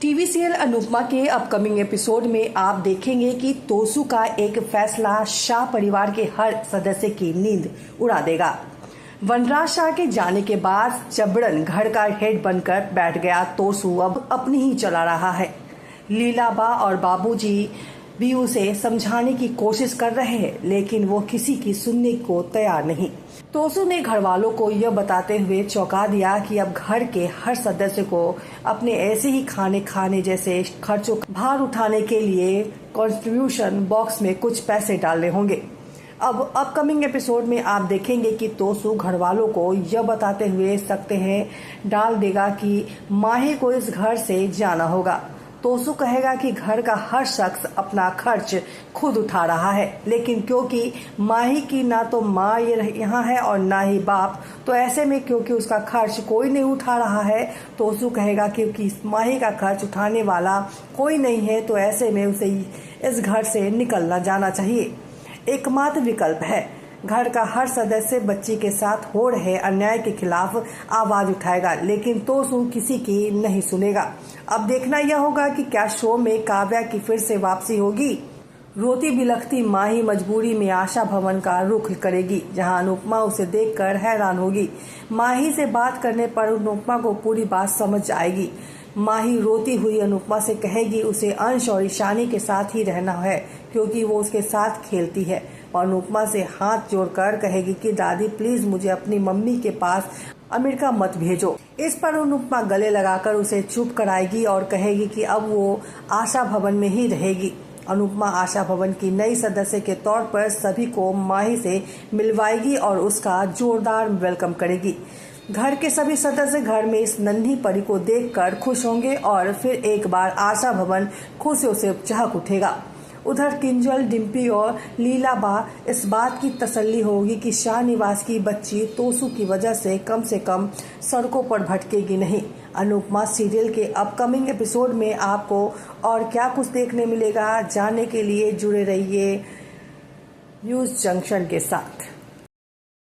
TV serial Anupama के upcoming episode में आप देखेंगे कि तोसू का एक फैसला शाह परिवार के हर सदस्य की नींद उड़ा देगा। वनराज शाह के जाने के बाद जबरन घर का हेड बनकर बैठ गया तोसू अब अपनी ही चला रहा है। लीलाबा और बाबूजी भी उसे समझाने की कोशिश कर रहे हैं, लेकिन वो किसी की सुनने को तैयार नहीं। तोसू ने घर वालों को यह बताते हुए चौंका दिया कि अब घर के हर सदस्य को अपने ऐसे ही खाने जैसे खर्चों का भार उठाने के लिए कंट्रीब्यूशन बॉक्स में कुछ पैसे डालने होंगे। अब अपकमिंग एपिसोड में आप देखेंगे कि तोसू घर वालों को यह बताते हुए सकते हैं डाल देगा कि माही को इस घर से जाना होगा। तोसू कहेगा कि घर का हर शख्स अपना खर्च खुद उठा रहा है, लेकिन क्योंकि माही की ना तो माँ यहाँ है और ना ही बाप, तो ऐसे में क्योंकि उसका खर्च कोई नहीं उठा रहा है, तोसू कहेगा क्योंकि माही का खर्च उठाने वाला कोई नहीं है, तो ऐसे में उसे इस घर से निकलना जाना चाहिए। एकमात्र विकल्प है घर का हर सदस्य बच्ची के साथ हो रहे अन्याय के खिलाफ आवाज उठाएगा, लेकिन तोसू किसी की नहीं सुनेगा। अब देखना यह होगा कि क्या शो में काव्या की फिर से वापसी होगी। रोती बिलखती माही मजबूरी में आशा भवन का रुख करेगी, जहां अनुपमा उसे देखकर हैरान होगी। माही से बात करने पर अनुपमा को पूरी बात समझ आएगी। माही रोती हुई अनुपमा से कहेगी उसे अंश और ईशानी के साथ ही रहना है, क्योंकि वो उसके साथ खेलती है, और अनुपमा से हाथ जोड़कर कहेगी कि दादी प्लीज मुझे अपनी मम्मी के पास अमेरिका मत भेजो। इस पर अनुपमा गले लगाकर उसे चुप कराएगी और कहेगी कि अब वो आशा भवन में ही रहेगी। अनुपमा आशा भवन की नई सदस्य के तौर पर सभी को माही से मिलवाएगी और उसका जोरदार वेलकम करेगी। घर के सभी सदस्य घर में इस नन्ही परी को देखकर खुश होंगे और फिर एक बार आशा भवन खुशियों से चहक उठेगा। उधर किंजल, डिम्पी और लीलाबा इस बात की तसल्ली होगी कि शाह निवास की बच्ची तोसू की वजह से कम सड़कों पर भटकेगी नहीं। अनुपमा सीरियल के अपकमिंग एपिसोड में आपको और क्या कुछ देखने मिलेगा, जानने के लिए जुड़े रहिए न्यूज़ जंक्शन के साथ।